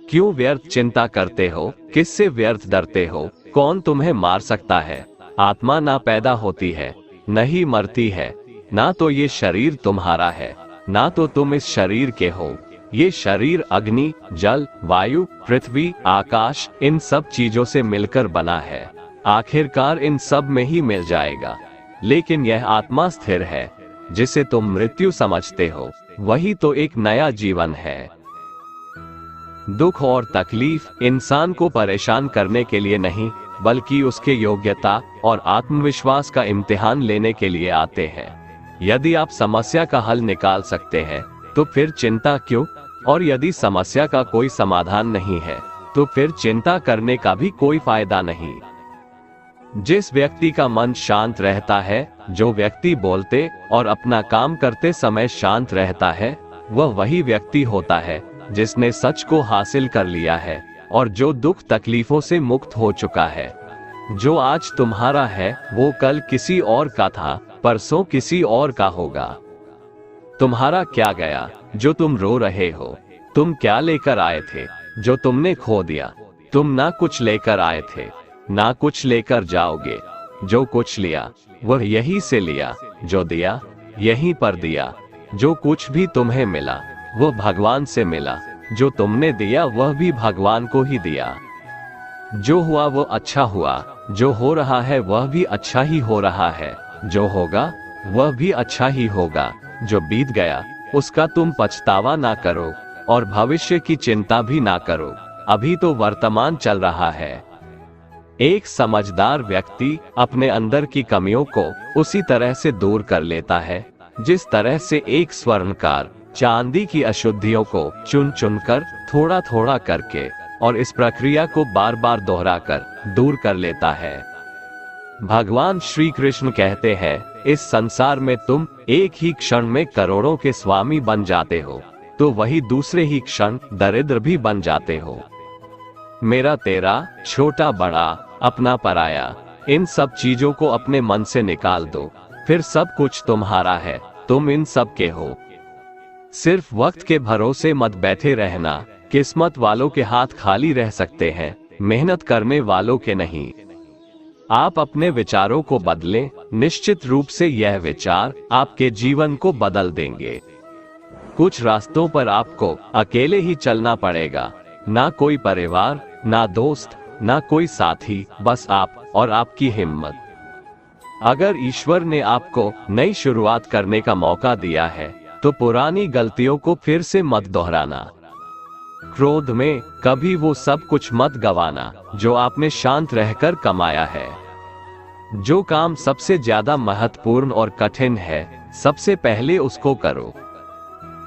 क्यों व्यर्थ चिंता करते हो? किससे व्यर्थ डरते हो? कौन तुम्हें मार सकता है? आत्मा ना पैदा होती है, न ही मरती है। ना तो ये शरीर तुम्हारा है, ना तो तुम इस शरीर के हो। ये शरीर अग्नि, जल, वायु, पृथ्वी, आकाश, इन सब चीजों से मिलकर बना है। आखिरकार इन सब में ही मिल जाएगा। लेकिन यह आत्मा स्थिर है, जिसे तुम मृत्यु समझते हो, वही तो एक नया जीवन है। दुख और तकलीफ इंसान को परेशान करने के लिए नहीं, बल्कि उसके योग्यता और आत्मविश्वास का इम्तिहान लेने के लिए आते हैं। यदि आप समस्या का हल निकाल सकते हैं, तो फिर चिंता क्यों? और यदि समस्या का कोई समाधान नहीं है, तो फिर चिंता करने का भी कोई फायदा नहीं। जिस व्यक्ति का मन शांत रहता है, जो व्यक्ति बोलते और अपना काम करते समय शांत रहता है, वह वही व्यक्ति होता है जिसने सच को हासिल कर लिया है और जो दुख तकलीफों से मुक्त हो चुका है। जो आज तुम्हारा है, वो कल किसी और का था, परसों किसी और का होगा। तुम्हारा क्या गया जो तुम रो रहे हो? तुम क्या लेकर आए थे जो तुमने खो दिया? तुम ना कुछ लेकर आए थे, ना कुछ लेकर जाओगे। जो कुछ लिया वह यहीं से लिया, जो दिया यहीं पर दिया। जो कुछ भी तुम्हें मिला वह भगवान से मिला, जो तुमने दिया वह भी भगवान को ही दिया। जो हुआ वो अच्छा हुआ, जो हो रहा है वह भी अच्छा ही हो रहा है, जो होगा वह भी अच्छा ही होगा। जो बीत गया उसका तुम पछतावा ना करो और भविष्य की चिंता भी ना करो। अभी तो वर्तमान चल रहा है। एक समझदार व्यक्ति अपने अंदर की कमियों को उसी तरह से दूर कर लेता है, जिस तरह से एक स्वर्णकार चांदी की अशुद्धियों को चुन चुनकर, थोड़ा थोड़ा करके और इस प्रक्रिया को बार बार दोहराकर दूर कर लेता है। भगवान श्री कृष्ण कहते हैं, इस संसार में तुम एक ही क्षण में करोड़ों के स्वामी बन जाते हो, तो वही दूसरे ही क्षण दरिद्र भी बन जाते हो। मेरा तेरा, छोटा बड़ा, अपना पराया, इन सब चीजों को अपने मन से निकाल दो, फिर सब कुछ तुम्हारा है, तुम इन सब के हो। सिर्फ वक्त के भरोसे मत बैठे रहना। किस्मत वालों के हाथ खाली रह सकते हैं, मेहनत करने वालों के नहीं। आप अपने विचारों को बदलें, निश्चित रूप से यह विचार आपके जीवन को बदल देंगे। कुछ रास्तों पर आपको अकेले ही चलना पड़ेगा, ना कोई परिवार, ना दोस्त, ना कोई साथी, बस आप और आपकी हिम्मत। अगर ईश्वर ने आपको नई शुरुआत करने का मौका दिया है, तो पुरानी गलतियों को फिर से मत दोहराना। क्रोध में कभी वो सब कुछ मत गवाना जो आपने शांत रहकर कमाया है। जो काम सबसे ज्यादा महत्वपूर्ण और कठिन है, सबसे पहले उसको करो।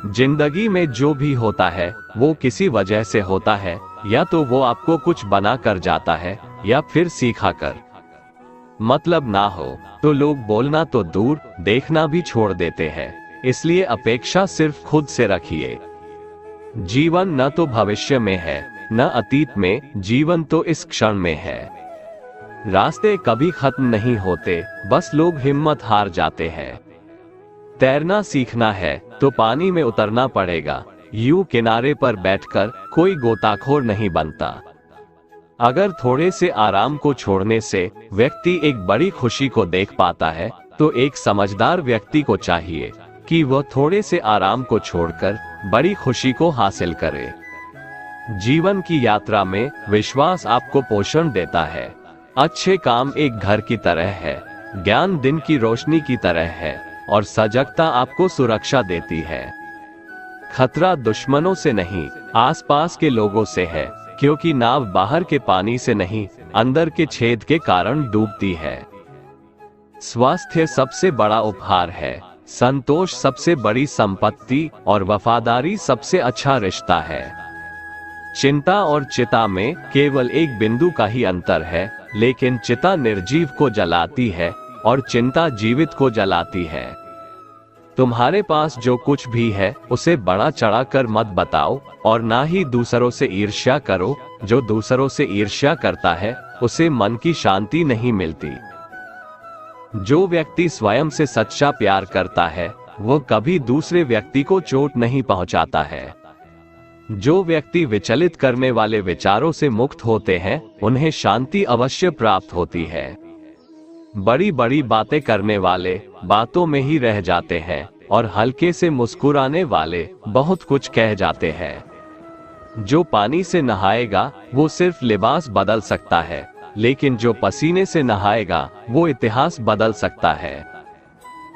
जिंदगी में जो भी होता है वो किसी वजह से होता है, या तो वो आपको कुछ बना कर जाता है या फिर सिखा कर। मतलब ना हो तो लोग बोलना तो दूर, देखना भी छोड़ देते हैं। इसलिए अपेक्षा सिर्फ खुद से रखिए। जीवन न तो भविष्य में है, न अतीत में, जीवन तो इस क्षण में है। रास्ते कभी खत्म नहीं होते, बस लोग हिम्मत हार जाते हैं। तैरना सीखना है तो पानी में उतरना पड़ेगा, यूं किनारे पर बैठकर कोई गोताखोर नहीं बनता। अगर थोड़े से आराम को छोड़ने से व्यक्ति एक बड़ी खुशी को देख पाता है, तो एक समझदार व्यक्ति को चाहिए कि वह थोड़े से आराम को छोड़कर बड़ी खुशी को हासिल करे। जीवन की यात्रा में विश्वास आपको पोषण देता है। अच्छे काम एक घर की तरह है, ज्ञान दिन की रोशनी की तरह है और सजगता आपको सुरक्षा देती है। खतरा दुश्मनों से नहीं, आसपास के लोगों से है, क्योंकि नाव बाहर के पानी से नहीं, अंदर के छेद के कारण डूबती है। स्वास्थ्य सबसे बड़ा उपहार है, संतोष सबसे बड़ी संपत्ति और वफादारी सबसे अच्छा रिश्ता है। चिंता और चिता में केवल एक बिंदु का ही अंतर है, लेकिन चिता निर्जीव को जलाती है और चिंता जीवित को जलाती है। तुम्हारे पास जो कुछ भी है उसे बड़ा चढ़ाकर मत बताओ और ना ही दूसरों से ईर्ष्या करो। जो दूसरों से ईर्ष्या करता है उसे मन की शांति नहीं मिलती। जो व्यक्ति स्वयं से सच्चा प्यार करता है वह कभी दूसरे व्यक्ति को चोट नहीं पहुंचाता है। जो व्यक्ति विचलित करने वाले विचारों से मुक्त होते हैं उन्हें शांति अवश्य प्राप्त होती है। बड़ी बड़ी बातें करने वाले बातों में ही रह जाते हैं और हल्के से मुस्कुराने वाले बहुत कुछ कह जाते हैं। जो पानी से नहाएगा वो सिर्फ लिबास बदल सकता है, लेकिन जो पसीने से नहाएगा वो इतिहास बदल सकता है।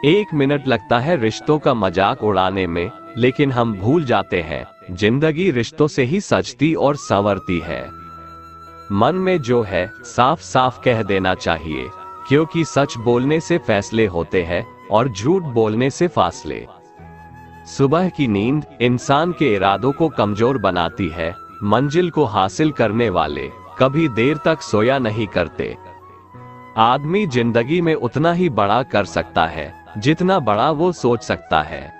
1 मिनट लगता है रिश्तों का मजाक उड़ाने में, लेकिन हम भूल जाते हैं जिंदगी रिश्तों से ही सजती और संवरती है। मन में जो है साफ साफ कह देना चाहिए, क्योंकि सच बोलने से फैसले होते हैं और झूठ बोलने से फासले। सुबह की नींद इंसान के इरादों को कमजोर बनाती है। मंजिल को हासिल करने वाले कभी देर तक सोया नहीं करते। आदमी जिंदगी में उतना ही बड़ा कर सकता है जितना बड़ा वो सोच सकता है।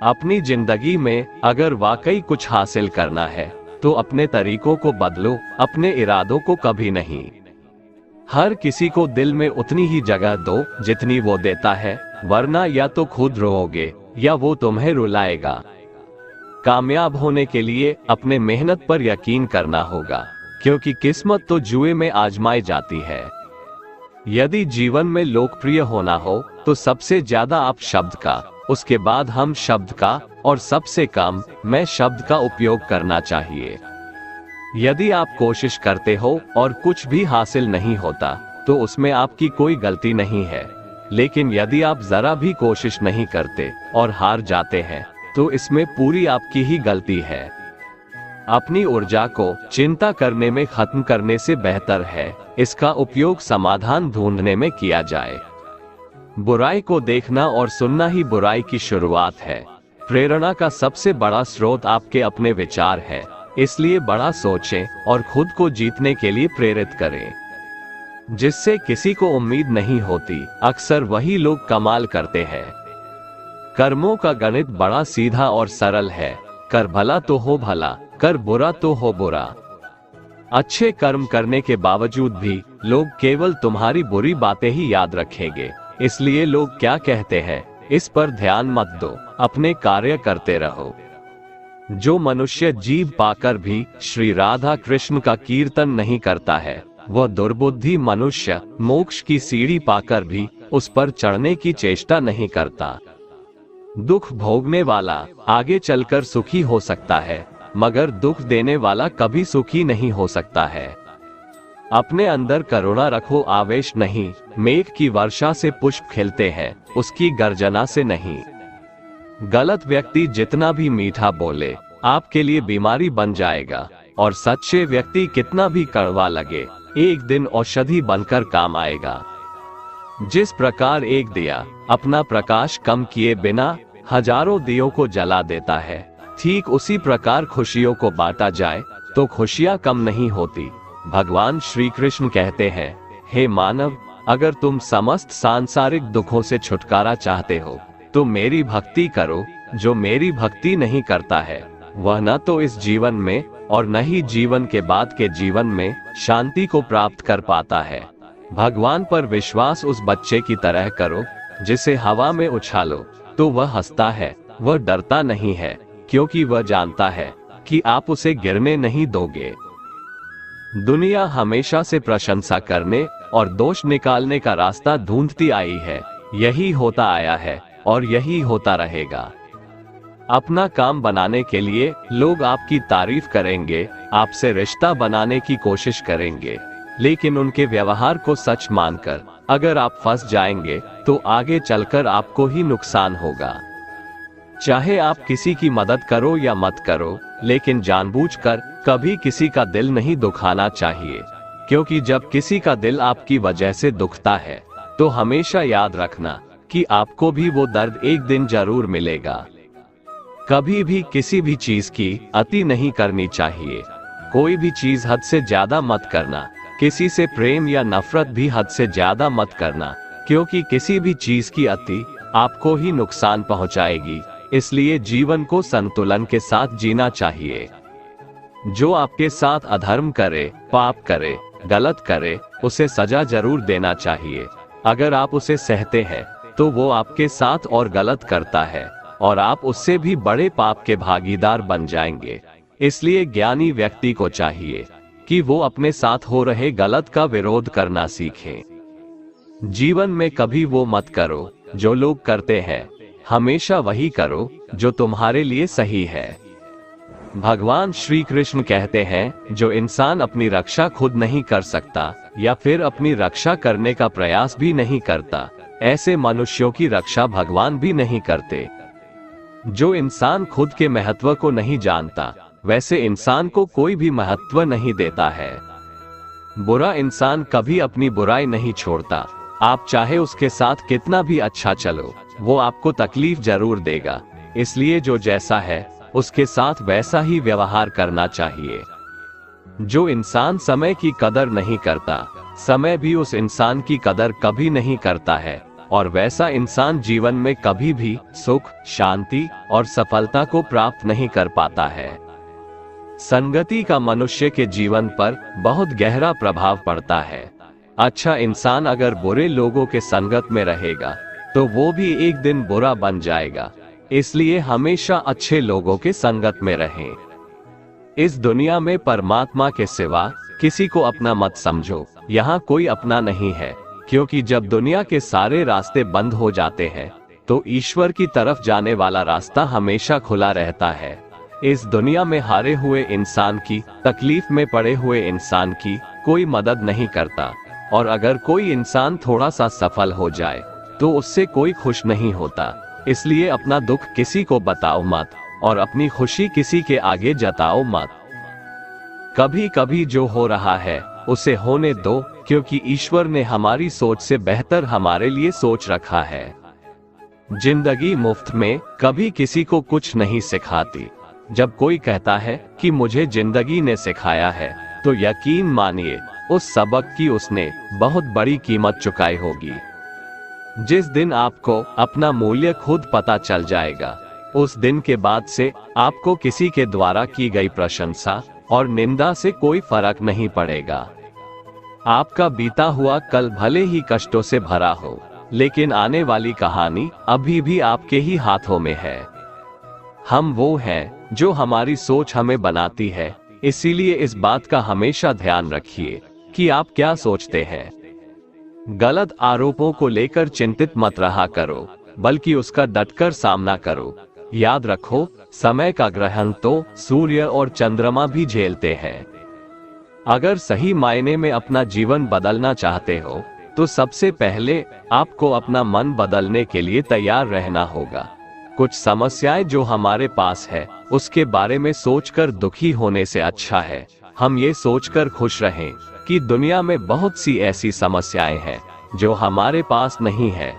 अपनी जिंदगी में अगर वाकई कुछ हासिल करना है तो अपने तरीकों को बदलो, अपने इरादों को कभी नहीं। हर किसी को दिल में उतनी ही जगह दो जितनी वो देता है, वरना या तो खुद रोओगे या वो तुम्हें रुलाएगा। कामयाब होने के लिए अपने मेहनत पर यकीन करना होगा, क्योंकि किस्मत तो जुए में आजमाई जाती है। यदि जीवन में लोकप्रिय होना हो तो सबसे ज्यादा आप शब्द का, उसके बाद हम शब्द का और सबसे कम मैं शब्द का उपयोग करना चाहिए। यदि आप कोशिश करते हो और कुछ भी हासिल नहीं होता तो उसमें आपकी कोई गलती नहीं है, लेकिन यदि आप जरा भी कोशिश नहीं करते और हार जाते हैं तो इसमें पूरी आपकी ही गलती है। अपनी ऊर्जा को चिंता करने में खत्म करने से बेहतर है इसका उपयोग समाधान ढूंढने में किया जाए। बुराई को देखना और सुनना ही बुराई की शुरुआत है। प्रेरणा का सबसे बड़ा स्रोत आपके अपने विचार है, इसलिए बड़ा सोचें और खुद को जीतने के लिए प्रेरित करें। जिससे किसी को उम्मीद नहीं होती, अक्सर वही लोग कमाल करते हैं। कर्मों का गणित बड़ा सीधा और सरल है। कर भला तो हो भला, कर बुरा तो हो बुरा। अच्छे कर्म करने के बावजूद भी लोग केवल तुम्हारी बुरी बातें ही याद रखेंगे, इसलिए लोग क्या कहते हैं इस पर ध्यान मत दो, अपने कार्य करते रहो। जो मनुष्य जीभ पाकर भी श्री राधा कृष्ण का कीर्तन नहीं करता है, वह दुर्बुद्धि मनुष्य मोक्ष की सीढ़ी पाकर भी उस पर चढ़ने की चेष्टा नहीं करता। दुख भोगने वाला आगे चलकर सुखी हो सकता है, मगर दुख देने वाला कभी सुखी नहीं हो सकता है। अपने अंदर करुणा रखो, आवेश नहीं। मेघ की वर्षा से पुष्प खिलते हैं, उसकी गर्जना से नहीं। गलत व्यक्ति जितना भी मीठा बोले आपके लिए बीमारी बन जाएगा, और सच्चे व्यक्ति कितना भी कड़वा लगे एक दिन औषधि बनकर काम आएगा। जिस प्रकार एक दिया अपना प्रकाश कम किए बिना हजारों दियों को जला देता है, ठीक उसी प्रकार खुशियों को बांटा जाए तो खुशियां कम नहीं होती। भगवान श्री कृष्ण कहते हैं, हे मानव, अगर तुम समस्त सांसारिक दुखों से छुटकारा चाहते हो तो मेरी भक्ति करो। जो मेरी भक्ति नहीं करता है वह न तो इस जीवन में और न ही जीवन के बाद के जीवन में शांति को प्राप्त कर पाता है। भगवान पर विश्वास उस बच्चे की तरह करो जिसे हवा में उछालो तो वह हंसता है, वह डरता नहीं है, क्योंकि वह जानता है कि आप उसे गिरने नहीं दोगे। दुनिया हमेशा से प्रशंसा करने और दोष निकालने का रास्ता ढूंढती आई है। यही होता आया है और यही होता रहेगा। अपना काम बनाने के लिए लोग आपकी तारीफ करेंगे, आपसे रिश्ता बनाने की कोशिश करेंगे, लेकिन उनके व्यवहार को सच मानकर अगर आप फंस जाएंगे तो आगे चलकर आपको ही नुकसान होगा। चाहे आप किसी की मदद करो या मत करो, लेकिन जानबूझकर कभी किसी का दिल नहीं दुखाना चाहिए, क्योंकि जब किसी का दिल आपकी वजह से दुखता है तो हमेशा याद रखना कि आपको भी वो दर्द एक दिन जरूर मिलेगा। कभी भी किसी भी चीज की अति नहीं करनी चाहिए। कोई भी चीज हद से ज्यादा मत करना। किसी से प्रेम या नफरत भी हद से ज्यादा मत करना, क्योंकि किसी भी चीज की अति आपको ही नुकसान पहुंचाएगी। इसलिए जीवन को संतुलन के साथ जीना चाहिए। जो आपके साथ अधर्म करे, पाप करे, गलत करे, उसे सजा जरूर देना चाहिए। अगर आप उसे सहते हैं तो वो आपके साथ और गलत करता है और आप उससे भी बड़े पाप के भागीदार बन जाएंगे। इसलिए ज्ञानी व्यक्ति को चाहिए कि वो अपने साथ हो रहे गलत का विरोध करना सीखे। जीवन में कभी वो मत करो जो लोग करते हैं, हमेशा वही करो जो तुम्हारे लिए सही है। भगवान श्री कृष्ण कहते हैं, जो इंसान अपनी रक्षा खुद नहीं कर सकता या फिर अपनी रक्षा करने का प्रयास भी नहीं करता, ऐसे मनुष्यों की रक्षा भगवान भी नहीं करते। जो इंसान खुद के महत्व को नहीं जानता, वैसे इंसान को कोई भी महत्व नहीं देता है। बुरा इंसान कभी अपनी बुराई नहीं छोड़ता। आप चाहे उसके साथ कितना भी अच्छा चलो, वो आपको तकलीफ जरूर देगा। इसलिए जो जैसा है उसके साथ वैसा ही व्यवहार करना चाहिए। जो इंसान समय की कदर नहीं करता, समय भी उस इंसान की कदर कभी नहीं करता है, और वैसा इंसान जीवन में कभी भी सुख, शांति और सफलता को प्राप्त नहीं कर पाता है। संगति का मनुष्य के जीवन पर बहुत गहरा प्रभाव पड़ता है। अच्छा इंसान अगर बुरे लोगों के संगत में रहेगा तो वो भी एक दिन बुरा बन जाएगा। इसलिए हमेशा अच्छे लोगों के संगत में रहें। इस दुनिया में परमात्मा के सिवा किसी को अपना मत समझो। यहाँ कोई अपना नहीं है, क्योंकि जब दुनिया के सारे रास्ते बंद हो जाते हैं तो ईश्वर की तरफ जाने वाला रास्ता हमेशा खुला रहता है। इस दुनिया में हारे हुए इंसान की, तकलीफ में पड़े हुए इंसान की कोई मदद नहीं करता, और अगर कोई इंसान थोड़ा सा सफल हो जाए तो उससे कोई खुश नहीं होता। इसलिए अपना दुख किसी को बताओ मत, और अपनी खुशी किसी के आगे जताओ मत। कभी कभी जो हो रहा है उसे होने दो, क्योंकि ईश्वर ने हमारी सोच से बेहतर हमारे लिए सोच रखा है। जिंदगी मुफ्त में कभी किसी को कुछ नहीं सिखाती। जब कोई कहता है कि मुझे जिंदगी ने सिखाया है, तो यकीन मानिए उस सबक की उसने बहुत बड़ी कीमत चुकाई होगी। जिस दिन आपको अपना मूल्य खुद पता चल जाएगा, उस दिन के बाद से आपको किसी के द्वारा की गई प्रशंसा और निंदा से कोई फर्क नहीं पड़ेगा। आपका बीता हुआ कल भले ही कष्टों से भरा हो, लेकिन आने वाली कहानी अभी भी आपके ही हाथों में है। हम वो हैं जो हमारी सोच हमें बनाती है। इसीलिए इस बात का हमेशा ध्यान रखिए कि आप क्या सोचते हैं। गलत आरोपों को लेकर चिंतित मत रहा करो, बल्कि उसका डटकर सामना करो। याद रखो, समय का ग्रहण तो सूर्य और चंद्रमा भी झेलते हैं। अगर सही मायने में अपना जीवन बदलना चाहते हो, तो सबसे पहले आपको अपना मन बदलने के लिए तैयार रहना होगा। कुछ समस्याएं जो हमारे पास है, उसके बारे में सोचकर दुखी होने से अच्छा है हम ये सोचकर खुश रहें कि दुनिया में बहुत सी ऐसी समस्याएं हैं जो हमारे पास नहीं है।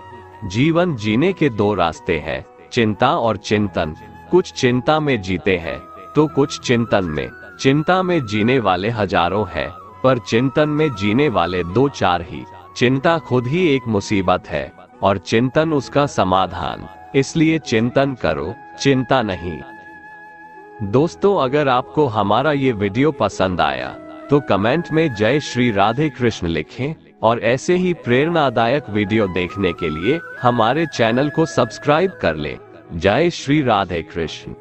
जीवन जीने के दो रास्ते हैं, चिंता और चिंतन। कुछ चिंता में जीते हैं तो कुछ चिंतन में। चिंता में जीने वाले हजारों हैं, पर चिंतन में जीने वाले 2-4 ही। चिंता खुद ही एक मुसीबत है और चिंतन उसका समाधान। इसलिए चिंतन करो, चिंता नहीं। दोस्तों, अगर आपको हमारा ये वीडियो पसंद आया तो कमेंट में जय श्री राधे कृष्ण लिखें, और ऐसे ही प्रेरणादायक वीडियो देखने के लिए हमारे चैनल को सब्सक्राइब कर लें। जय श्री राधे कृष्ण।